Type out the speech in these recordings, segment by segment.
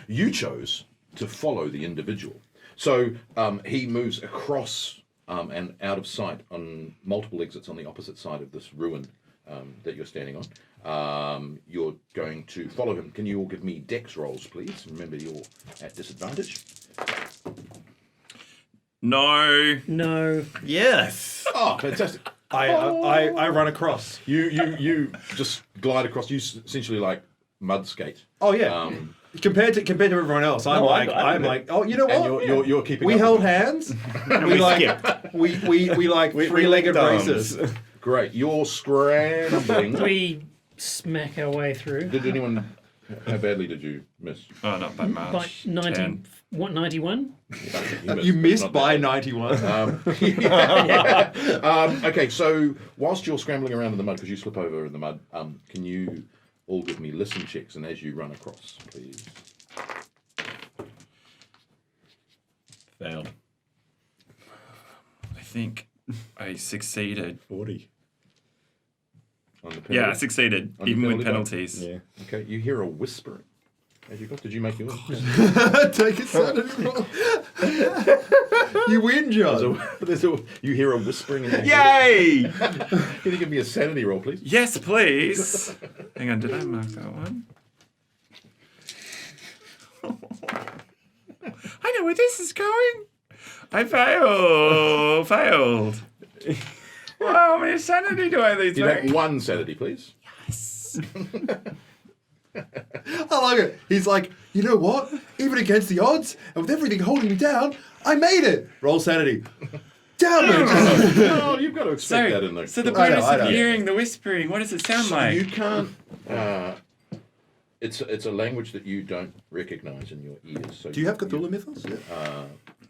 You chose to follow the individual. So he moves across and out of sight on multiple exits on the opposite side of this ruin that you're standing on. You're going to follow him. Can you all give me dex rolls, please? Remember, you're at disadvantage. No. Yes. Oh, fantastic. I run across. You just glide across. You essentially like mud skate. Oh yeah. Compared to everyone else, I'm like, oh, you know what? And you're keeping. We up held with them. hands. we like we like three-legged races. Great. You're scrambling. We smack our way through. Did anyone? How badly did you miss? Oh, not by much. By 90, 10. what, 91? You missed Not by bad. 91. Okay, so whilst you're scrambling around in the mud, because you slip over in the mud, can you all give me listen checks, and as you run across, please. Failed. I think I succeeded. 40. On the penalty? Yeah, I succeeded, On the even with penalty penalties. Yeah. Okay, you hear a whispering. As you got, did you make yours? Take a sanity roll. You win, John. You hear a whispering in the Yay! Can you give me a sanity roll, please? Yes, please. Hang on, did I mark that one? I know where this is going. I failed. Well, how many sanity do I lose? You have one sanity, please. Yes. I like it. He's like, you know what? Even against the odds, and with everything holding me down, I made it. Roll sanity. Damn it! No, you've got to expect that in there. So the I know, bonus I of know. hearing the whispering, what does it sound like? You can't. It's a language that you don't recognise in your ears. So Do you have Cthulhu mythos?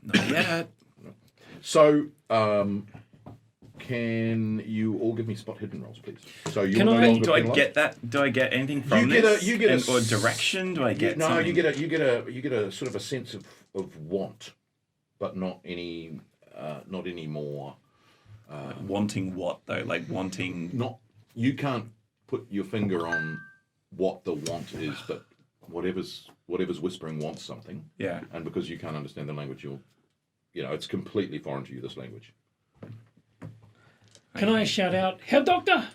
Not yet. So, can you all give me spot hidden rolls, please? So you Can I- Do I get that? Do I get anything from this? You get a or direction? Do I get? No, something? you get a sort of a sense of want, but not any more. Wanting what though? Like wanting. Not you can't put your finger on what the want is, but whatever's whispering wants something. Yeah. And because you can't understand the language, it's completely foreign to you. This language. Can I shout out, Herr Doctor?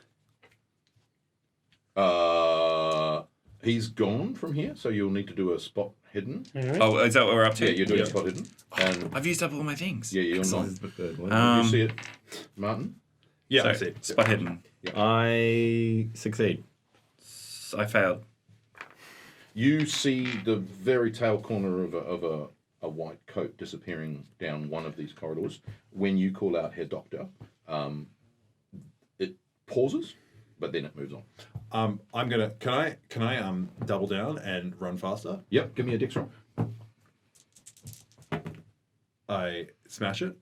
He's gone from here, so you'll need to do a spot hidden. Oh, is that what we're up to? Yeah, you're doing a spot hidden. And I've used up all my things. yeah, you're not. Excellent. You see it, Martin? Yeah, So, I see. spot hidden. I succeed. I failed. You see the very tail corner of a white coat disappearing down one of these corridors. When you call out Herr Doctor, it pauses, but then it moves on. I'm gonna. Can I double down and run faster? Yep, give me a dex roll. I smash it.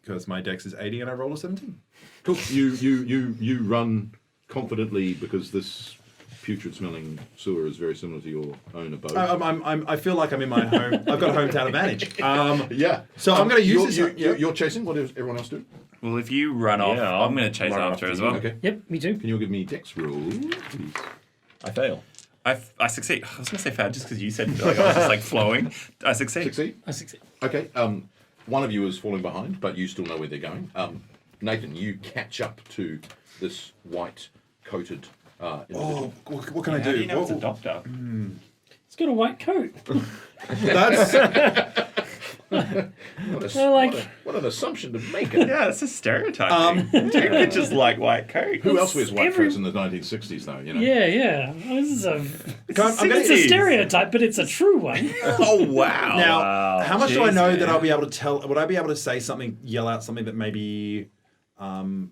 Because my dex is 80 and I roll a 17. Cool. You run confidently because this putrid-smelling sewer is very similar to your own abode. I feel like I'm in my home. I've got a hometown advantage. Yeah. So I'm going to use this. You're chasing. What does everyone else do? Well, if you run off, Yeah, I'm going to chase run after after as you. well. Okay. Yep, me too. Can you all give me dex rolls, please? I fail. I succeed. I was going to say fail just because you said like, I was just like flowing. I succeed. Succeed. I succeed. Okay. One of you is falling behind, but you still know where they're going. Nathan, you catch up to this white-coated individual. What can I How do? do you know it's a What- doctor? It's got a white coat. That's What an assumption to make. Yeah, it's a stereotype. You could just like white coat. Who else wears white Every- coats in the 1960s, though? You know. Yeah. This is a I'm it's a stereotype, but it's a true one. Oh wow! Now, how much do I Jeez, know that man. I'll be able to tell? Would I be able to say something, yell out something that maybe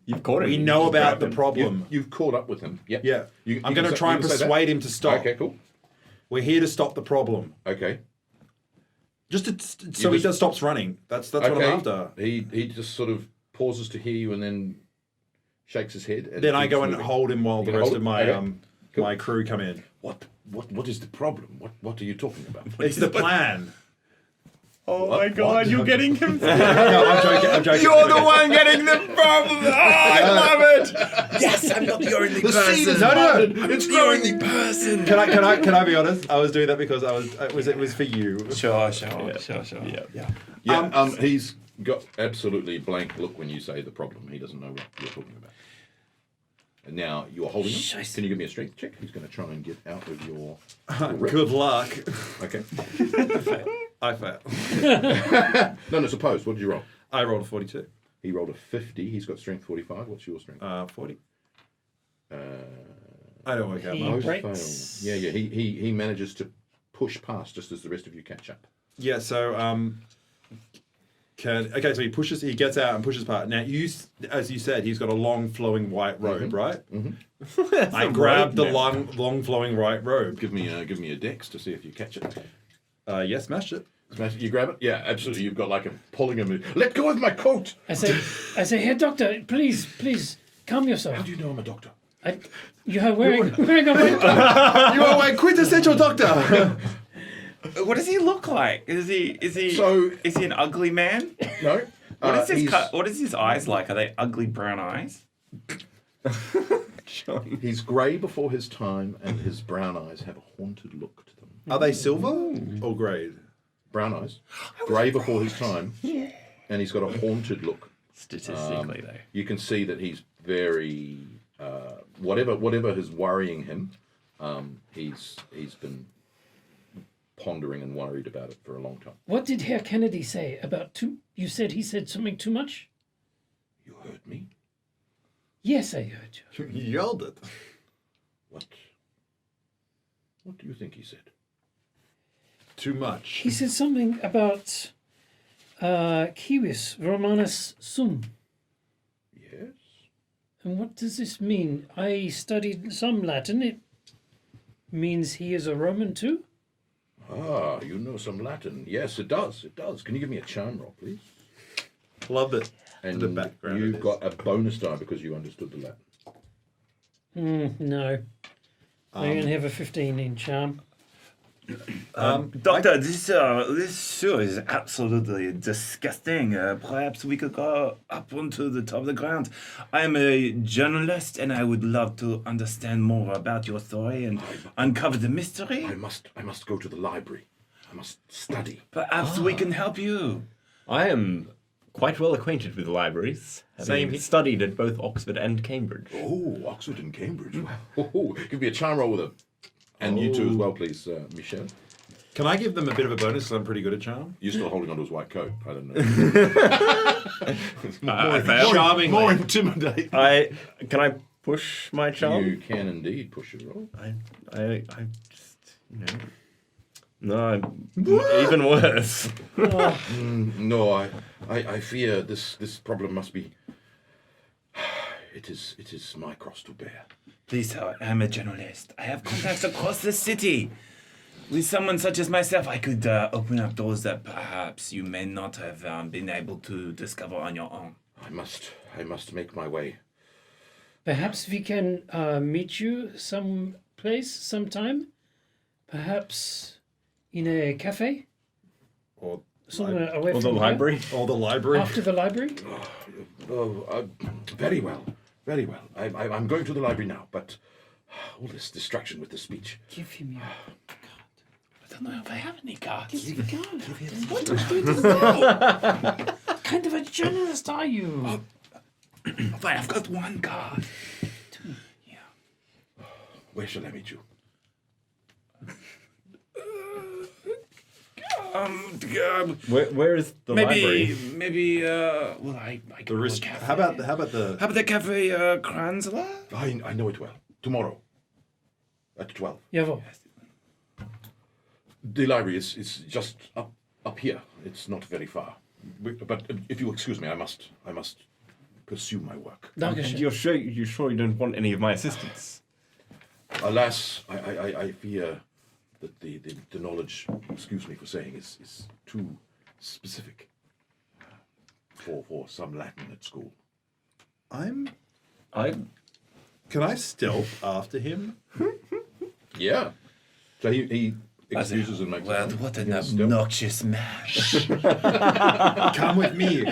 You've caught it. we know about the problem? You've caught up with him. Yep. Yeah, You I'm can going to say- try you and can say that? persuade him to stop. Okay, cool. We're here to stop the problem. Okay. Just so he just- stops running. That's what I'm after. He just sort of pauses to hear you and then shakes his head. And Then I keeps go and moving. hold him while You the can rest hold of him? my Okay. Cool. my crew come in. What is the problem? What are you talking about? It's the plan. Oh What? my god, you're getting him. No, I'm joking. You're the one getting the problem. Oh, I love it. Yes, I'm not the only person. No. It's the only person. Can I be honest? I was doing that because it was for you. Sure. Yeah. He's got absolutely blank look when you say the problem. He doesn't know what you're talking about. And now you're holding him. Scheiße. Can you give me a strength check? He's going to try and get out of your grip. Good luck. Okay. I fail. No, suppose. What did you roll? I rolled a 42. He rolled a 50. He's got strength 45. What's your strength? 40. I don't work out He much. Both breaks. fail. Yeah. He manages to push past just as the rest of you catch up. Yeah. So so he gets out and pushes past. Now as you said, he's got a long flowing white robe, right? Mm-hmm. I grabbed the long flowing white robe. Give me a dex to see if you catch it. Yeah, smashed it. Smash it. You grab it? Yeah, absolutely. You've got like a pulling him. Let go of my coat. I say, Herr Doctor, please, calm yourself. How do you know I'm a doctor? You are wearing a white You are my quintessential doctor. What does he look like? Is he an ugly man? No. What is his eyes like? Are they ugly brown eyes? He's grey before his time, and his brown eyes have a haunted look to them. Are they silver or grey? Brown eyes, grey before his time, and he's got a haunted look. Statistically, though. You can see that he's very whatever is worrying him. He's been pondering and worried about it for a long time. What did Herr Kennedy say about you said he said something too much? You heard me? Yes, I heard you. You yelled it. What do you think he said? Too much. He said something about Kiwis Romanus Sum. Yes. And what does this mean? I studied some Latin. It means he is a Roman too? Ah, you know some Latin. Yes, it does. It does. Can you give me a charm roll, please? Loved it. And the background you've of got a bonus die because you understood the Latin. No. I only have a 15 in charm. Doctor, this show is absolutely disgusting. Perhaps we could go up onto the top of the ground. I am a journalist, and I would love to understand more about your story and uncover the mystery. I must go to the library. I must study. Perhaps we can help you. I am quite well acquainted with libraries, having studied at both Oxford and Cambridge. Oh, Oxford and Cambridge. Oh, give me a charm roll with them. And you too as well, please, Michelle. Can I give them a bit of a bonus because I'm pretty good at charm? You're still holding onto his white coat. I don't know. I failed. Charmingly. More intimidating. Can I push my charm? You can indeed push your roll. I just, no, even worse. No, I fear this problem must be. It is my cross to bear. Please, sir, I'm a journalist. I have contacts across the city. With someone such as myself, I could open up doors that perhaps you may not have been able to discover on your own. I must make my way. Perhaps we can meet you sometime. Perhaps in a cafe? Or Somewhere away Or from the here? library. Or the library? After the library? Very well. Very well. I'm going to the library now, but all this distraction with the speech. Give him your card. I don't know if I have any cards. Give him card. What kind of a journalist are you? Fine, I've got one card. Where shall I meet you? Where is the library? Maybe. Well, I The risk. How about the How about the cafe Kranzler? I know it well. Tomorrow. At 12. Jawohl. The library is just up here. It's not very far. But if you excuse me, I must pursue my work. And you're sure you don't want any of my assistance? Alas, I fear that the knowledge, excuse me for saying, is too specific for some Latin at school. Can I stealth after him? Yeah. So he excuses and makes Well, it fun. what an You can stealth. obnoxious man. Come with me.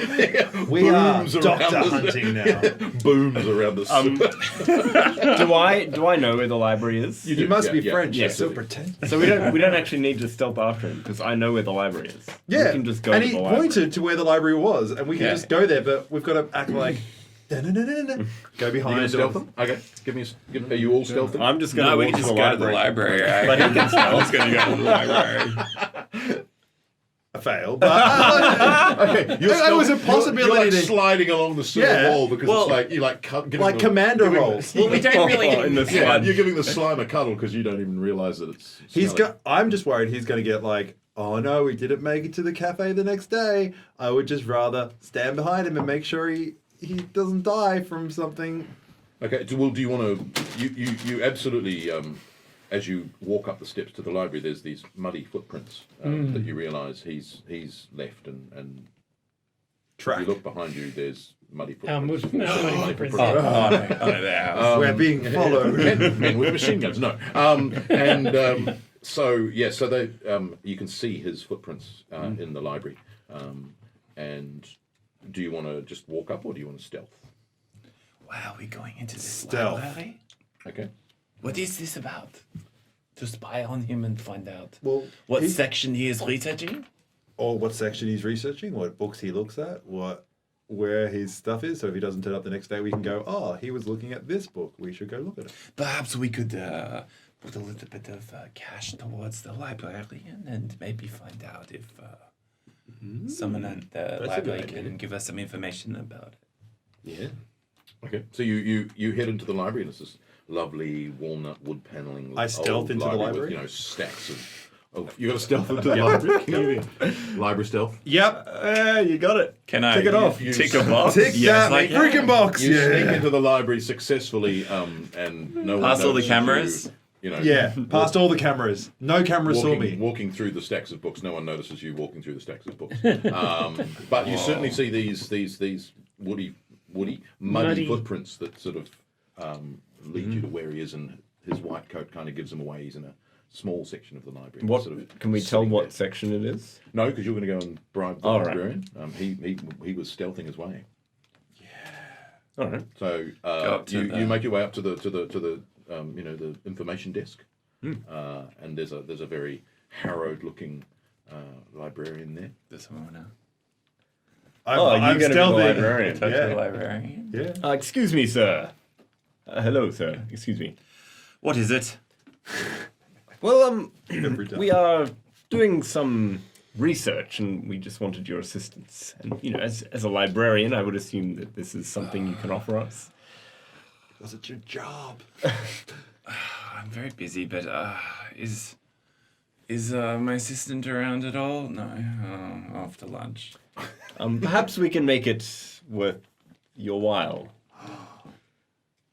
We are Booms around doctor us. hunting now. Booms around us. Do I know where the library is? You You do, must yeah, be yeah, French. yeah, You're so absolutely. pretend. So we don't actually need to stealth after him because I know where the library is. Yeah. We can just go and to he the library. pointed to where the library was, and we can Yeah. just go there, but we've got to act like. "Da-na-na-na-na." Go You behind. gonna stealth them? Okay. Are you all stealthing? I'm just going No, to we walk can to just the go to the library. library. But he can I was going to go to the library. A fail, but Okay, you're That was a stealth- possibility You're like to- sliding along the stone Yeah. wall because Well, it's like you like giving like the- commander giving the- rolls. Well, we don't really. in the Yeah, sludge. you're giving the slime a cuddle because you don't even realize that it's. he's smelly. got. I'm just worried he's going to get like, oh no, we didn't make it to the cafe the next day. I would just rather stand behind him and make sure he doesn't die from something. Okay. Do you want to? You absolutely. As you walk up the steps to the library, there's these muddy footprints that you realise he's left, and Track. you look behind you. There's muddy footprints. Muddy footprints. We're being followed. Men with machine guns. No. So they you can see his footprints in the library. And do you want to just walk up or do you want to stealth? Wow, we're going into this Stealth. library? Okay. What is this about? To spy on him and find out Well, what he- section he is researching? or what section he's researching, what books he looks at, where his stuff is. So if he doesn't turn up the next day, we can go, oh, he was looking at this book. We should go look at it. Perhaps we could put a little bit of cash towards the librarian and maybe find out if someone at the a library good idea. can give us some information about it. Yeah. Okay. So you head into the library and it's this lovely walnut wood paneling. I stealth old into the with, library? you know, stacks of you got to stealth into the library. Can you library stealth? Yep. You got it. Can I Tick it off. tick a box? Tick Yes, that I can. freaking box. You sneak Yeah. into the library successfully, and no one Past all the notices cameras? You know. Yeah. Past all the cameras. No cameras saw me. Walking through the stacks of books, no one notices you walking through the stacks of books. But you certainly see these woody, muddy footprints that sort of lead you to where he is, and his white coat kind of gives him away. He's in a small section of the library. What Sort of can we tell sitting what there. section it is? No, because you're going to go and bribe the All right. librarian. He was stealthing his way. All right. So up to you the- make your way up to the the information desk, and there's a very harrowed looking librarian there. This one now. I'm you're going to be the stealthy. librarian. Touch Yeah. the librarian. Yeah. Excuse me, sir. Hello, sir. Excuse me. What is it? Well, Every time. we are doing some research, and we just wanted your assistance. And you know, as a librarian, I would assume that this is something you can offer us. Because it's your job. I'm very busy, but is my assistant around at all? No, after lunch. Perhaps we can make it worth your while,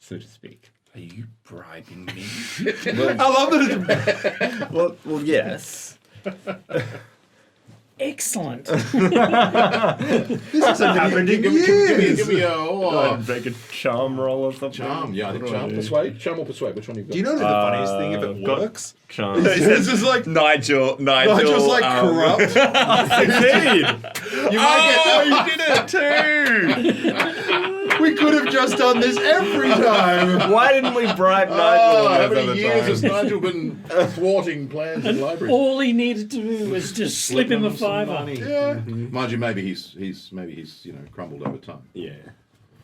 so to speak. Are you bribing me? I love that it's Well, yes. Excellent. this hasn't happened in Give years. me a I'd make a charm roll or something. charm. Yeah, I think What do charm. do? Persuade. Charm or persuade. Which one you've got? Do you know the funniest thing if it got- works? Charm. It's just like Nigel. Nigel's like corrupt. Indeed. You might you did it too! We could have just done this every time. Why didn't we bribe Nigel? Oh, how those many other years has times? Nigel been thwarting plans in the library? All he needed to do was just slip him a fiver. Yeah. Mind you, maybe he's crumbled over time. Yeah.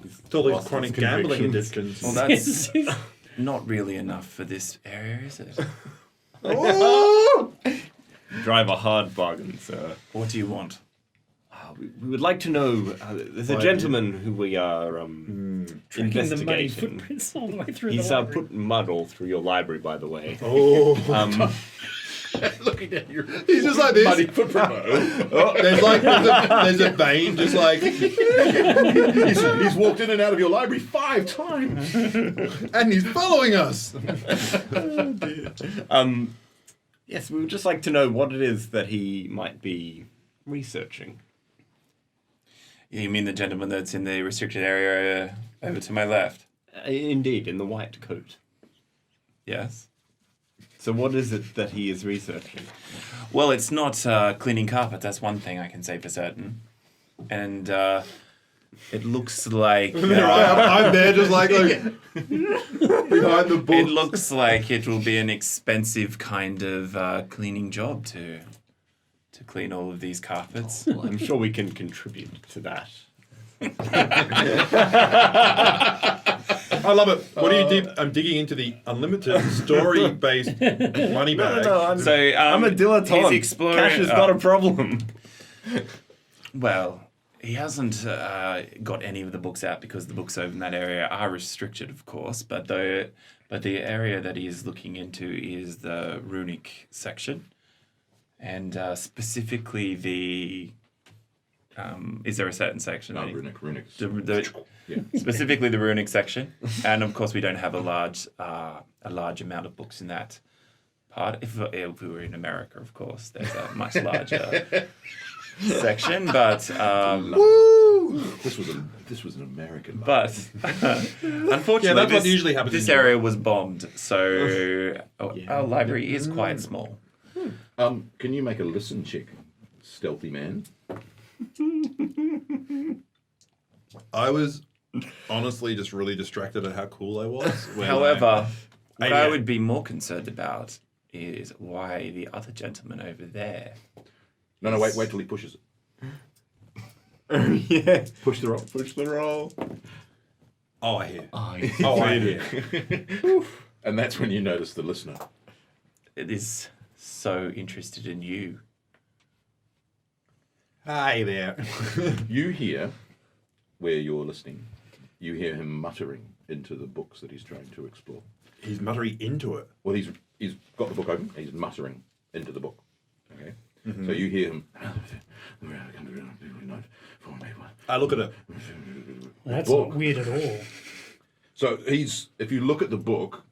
It's all these Lost chronic his gambling convictions. addictions. Well, that's not really enough for this area, is it? Oh! Drive a hard bargain, sir. What do you want? We would like to know. There's a gentleman who we are Tracking the muddy investigating. footprints all the way through He's the library. put mud all through your library, by the way. Oh. Looking at your He's just like this. muddy footprint. There's a vein just like, He's walked in and out of your library 5 times. and he's following us. Yes, we would just like to know what it is that he might be researching. You mean the gentleman that's in the restricted area over to my left? Indeed, in the white coat. Yes. So what is it that he is researching? Well, it's not cleaning carpet. That's one thing I can say for certain. And it looks like I'm there just like behind the book. it looks like it will be an expensive kind of cleaning job to clean all of these carpets. Well, I'm sure we can contribute to that. I love it. What do you deep? I'm digging into the unlimited story-based money bag. So I'm a dilettante. He's exploring. Cash is not a problem. Well, he hasn't got any of the books out because the books over in that area are restricted, of course. But the area that he is looking into is the runic section, and specifically the. Is there a certain section? No, runic. Specifically the runic section, and of course we don't have a large amount of books in that part. If we were in America, of course, there's a much larger section. But This was an American. but unfortunately, Yeah, that's what usually happens This in area was bombed, so our library is quite small. Can you make a listen check, stealthy man? I was honestly just really distracted at how cool I was. when However, what I yeah. would be more concerned about is why the other gentleman over there. No, wait till he pushes it. Yeah. Push the roll. Push the roll. Oh, I hear. I Oh, I hear. And that's when you notice the listener. It is so interested in you. Hi there. You hear, where you're listening, you hear him muttering into the books that he's trying to explore. He's muttering into it. Well, he's got the book open. He's muttering into the book. Okay. So you hear him. I look at it. That's Book. not weird at all. So if you look at the book,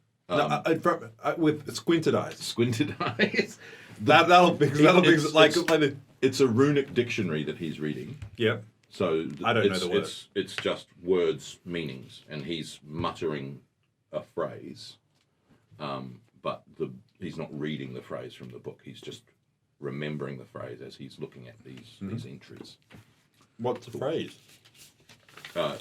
With squinted eyes. squinted eyes, That'll be It's- like it's- the. it's a runic dictionary that he's reading. Yeah. So I don't know it's, the words. It's just words, meanings, and he's muttering a phrase, but he's not reading the phrase from the book. He's just remembering the phrase as he's looking at these entries. What's the phrase? No,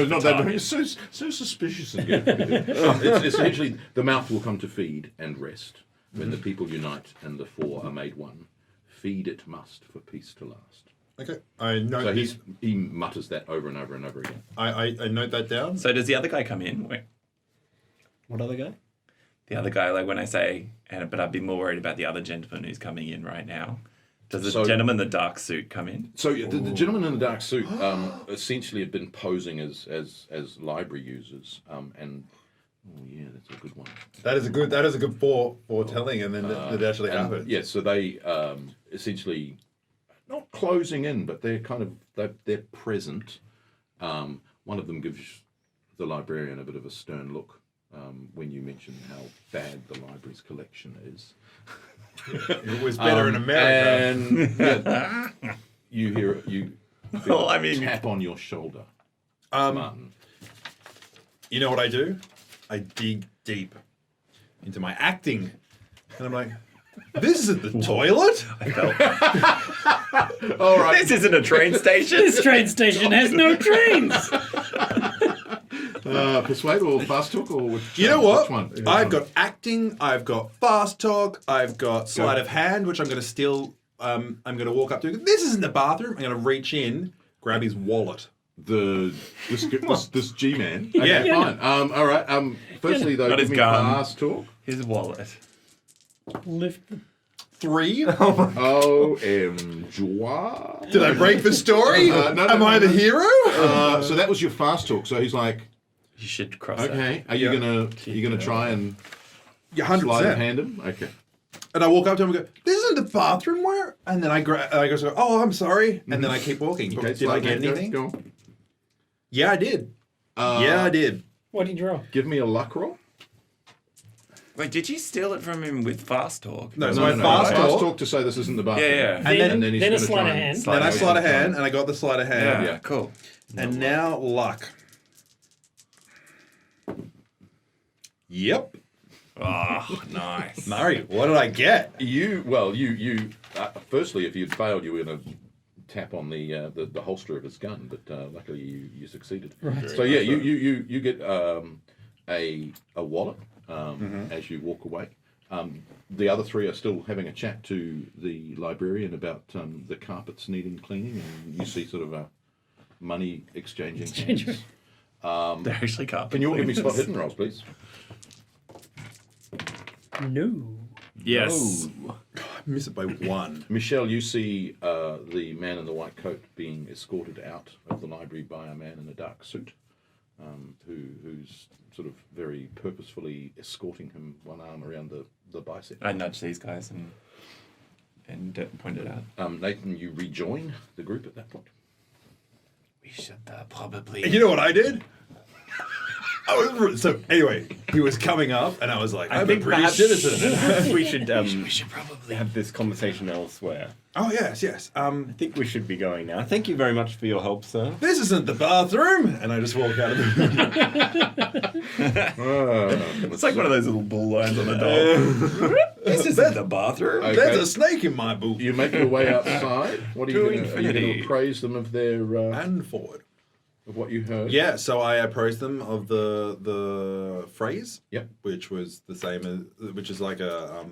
not that. It's so suspicious and good. It's essentially the mouth will come to feed and rest when the people unite and the four are made one. Feed it must for peace to last. Okay. I note So this. he mutters that over and over and over again. I note that down. So does the other guy come in? Wait, What other guy? the other guy, like when I say, but I'd be more worried about the other gentleman who's coming in right now. Does the gentleman in the dark suit come in? So the gentleman in the dark suit essentially had been posing as library users, and that's a good one. That is a good foretelling, and then it actually happens. Yeah, so they essentially not closing in, but they're kind of they're present. One of them gives the librarian a bit of a stern look when you mention how bad the library's collection is. It was better in America. And you hear Well, I mean- tap on your shoulder, Martin. You know what I do? I dig deep into my acting, and I'm like, "This isn't the toilet." All right. This isn't a train station. This train station has no trains. Persuade or fast talk or which, You know what? Which one? I've got acting. I've got fast talk. I've got sleight of hand, which I'm going to steal. I'm going to walk up to. This isn't the bathroom. I'm going to reach in, grab his wallet. This G-man. Okay, Yeah. fine. All right. Firstly, though, Got give his me gun. fast talk. His wallet. Lift the 3. OMG. Did I break the story? No, Am I the hero? So that was your fast talk. So he's like, You should cross that. okay, are you gonna try and Yeah, sleight of 100%. hand him? Okay. And I walk up to him and go, "This isn't the bathroom where?" And then I go, "Oh, I'm sorry." And then I keep walking. Okay. Did I get anything? Go on. Yeah, I did. Yeah, I did. What did you draw? Give me a luck roll. Wait, did you steal it from him with fast talk? No, so No, I no, fast fast talk. talk to say this isn't the bathroom. Yeah. And then he's then a gonna sleight try of and hand. Then I Slide sleight of hand. hand, and I got the sleight of hand. Yeah, cool. And now luck. Yep. Oh, nice. Murray, what did I get? You firstly, if you'd failed, you were going to tap on the holster of his gun, but luckily you succeeded. Right. So yeah, you get a wallet as you walk away. The other three are still having a chat to the librarian about the carpets needing cleaning, and you see sort of a money exchanging hands. They're actually carpet. Can you all give me spot cleaners. hidden rolls, please? No. Yes. I miss it by 1. Michelle, you see the man in the white coat being escorted out of the library by a man in a dark suit, who's sort of very purposefully escorting him, one arm around the bicep. I nudge these guys and point it out. Nathan, you rejoin the group at that point. We should probably. You know what I did? So anyway, he was coming up, and I was like, I'm a British citizen. we should probably have this conversation elsewhere. Oh, yes. I think we should be going now. Thank you very much for your help, sir. This isn't the bathroom. And I just walk out of the room. It's like one of those little bull lines on a dog. This isn't the bathroom. Okay. There's a snake in my boot. You make your way outside. What are you To going to infinity. appraise them of their And forward. of what you heard? Yeah, so I appraised them of the phrase. Yep. Which was the same as, which is like a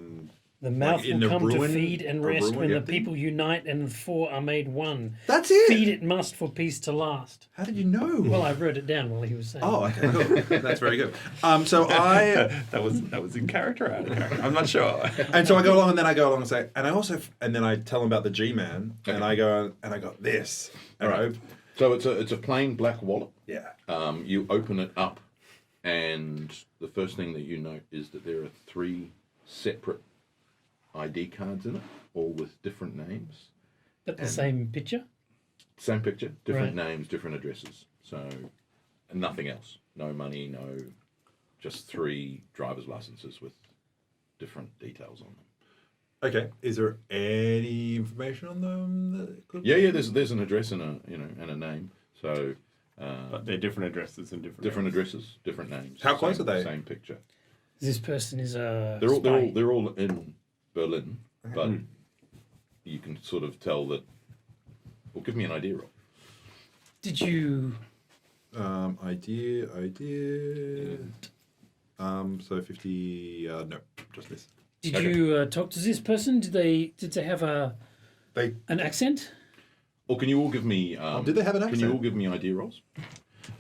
The mouth in will the come to ruin- feed and a rest ruin, when yeah. the people unite and the four are made one. That's it. Feed it must for peace to last. How did you know? Well, I wrote it down while he was saying. Oh, okay, cool. That's very good. So I that was in character, out of character. I'm not sure. and so I go along, and then I go along and say, and then I tell him about the G-man, and I go and I got this, and All right. So it's a plain black wallet. yeah. You open it up, and the first thing that you note is that there are 3 separate ID cards in it, all with different names. But the same picture? Same picture, different Right. names, different addresses. So nothing else. No money, just 3 driver's licenses with different details on them. Okay. Is there any information on them? That could Yeah. There's an address and a name. So But they're different addresses and different different names. addresses, different names. How close Same- are they? Same picture. This person is a They're all in Berlin, but you can sort of tell that. Well, give me an idea, Rob. Did you... Idea. So 50. No, just this. Did Okay. you talk to this person? Did they have They. an accent? Or can you all give me? Did they have an Can you accent? all give me idea rolls?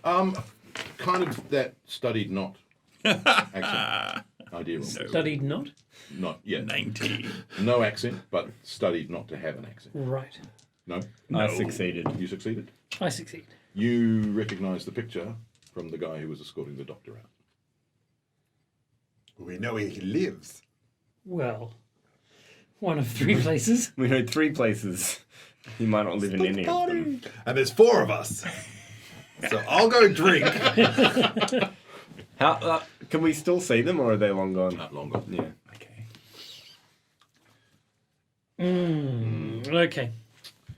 Kind of that studied not accent. Idea rolls. Studied not? Not yet. 90. No accent, but studied not to have an accent. Right. No. I succeeded. You succeeded. I succeed. You recognise the picture from the guy who was escorting the doctor out. We know where he lives. Well, one of 3 places. We know 3 places. You might not live in any of them. And there's 4 of us. So I'll go drink. How can we still see them, or are they long gone? Not long gone. Yeah. Okay. Okay.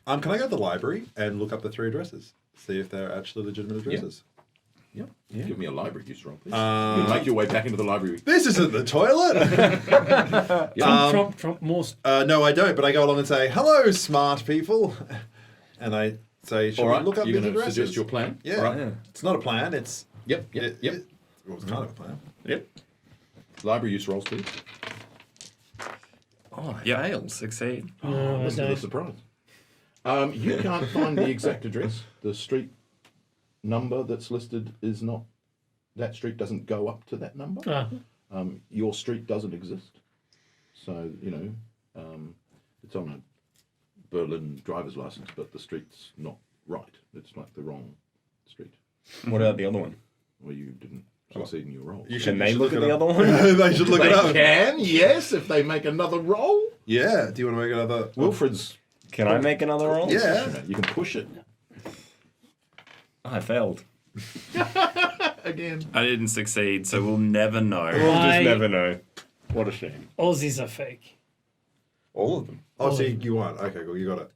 Can I go to the library and look up the 3 addresses? See if they're actually legitimate addresses. Yep. Give me a library use roll, please. Uh, you make your way back into the library. This isn't the toilet. Trump, more... No, I don't. But I go along and say, "Hello, smart people," and I say, "Should All right. we look up You're these going to addresses?" suggest your plan. Yeah. All right. Yeah. It's not a plan. It's Yep. well, it's kind of a plan. Yep. Library use rolls, please. Oh, fail. Succeed. No, I Listen to the don't. surprise. You can't find the exact address. The street number that's listed is not. That street doesn't go up to that number. Ah, Your street doesn't exist. So, it's on a Berlin driver's license, but the street's not right. It's like the wrong street. What about the other one? Well, you didn't succeed in your role. Can they look at it the up. other one? They should look it They up. can, yes, if they make another roll. Yeah. Do you want to make another? Wilfred's. Can I make another roll? Yeah. You can push it I failed. again. I didn't succeed, so we'll never know. We'll just never know. What a shame. Aussies are fake. All of them. Oh, so you won. Okay, cool. You got it.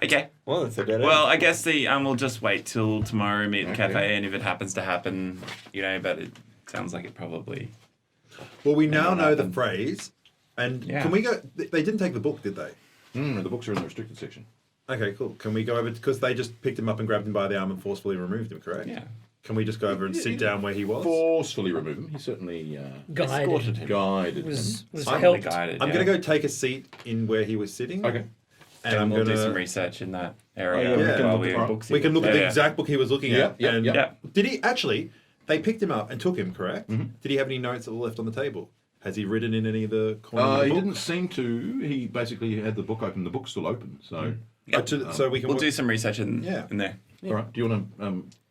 Okay. Well, it's a dead end. Well, I guess we'll just wait till tomorrow, meet at the Okay. cafe, and if it happens to happen, but it sounds like it probably... Well, we now what know the happened. phrase, and Yeah. can we go? They didn't take the book, did they? The books are in the restricted section. Okay, cool. Can we go over because they just picked him up and grabbed him by the arm and forcefully removed him? Correct. Yeah. Can we just go over and sit down where he was? Forcefully remove him. He certainly Guided. guided Was I'm helped. Guided, I'm yeah. going to go take a seat in where he was sitting. him. Okay. And And I'm we'll going do some to. research in that Oh, area yeah, we can while look at we... the books. We can look at the Yeah. exact book he was looking Yeah, at. yeah, and yeah. Yeah. Did he actually? They picked him up and took him. Correct. Did he have any notes that were left on the table? Has he written in any of the corners of the He book? didn't seem to. He basically had the book open. The book's still open. So, So we can. We'll do some research in Yeah. there. all right. Do you want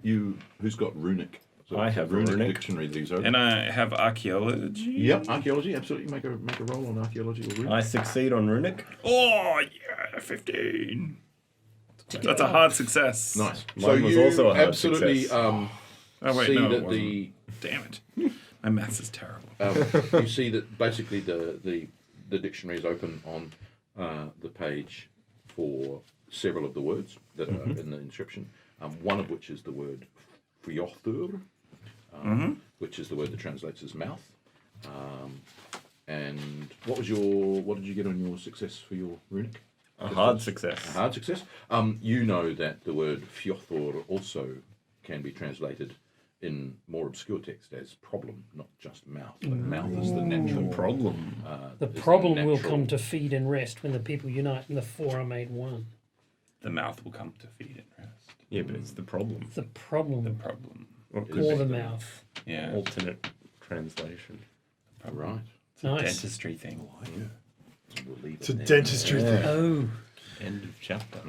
to? Who's got runic? So I have runic runic. dictionary. These are. And I have archaeology. Yep, archaeology. Absolutely, make a roll on archaeology or runic. I succeed on runic. Oh, yeah, 15. That's a hard success. Nice. Mine so was you also a hard absolutely success. Oh, wait, see no, it that wasn't. Damn it. My maths is terrible. you see that basically the dictionary is open on the page for several of the words that are in the inscription. One of which is the word Fjothr, which is the word that translates as mouth. And what did you get on your success for your runic? A hard success. A hard success. You know that the word Fjothr also can be translated in more obscure text as problem, not just mouth. But mouth is the natural Problem. The is problem will natural- come to feed and rest when the people unite and the four are made one. The mouth will come to feed and rest. Yeah, but it's the problem. The problem The problem. Or or the mouth. Yeah. alternate translation. Right. It's a Nice. dentistry thing. We'll leave It's a it there. dentistry thing. Oh, End of chapter.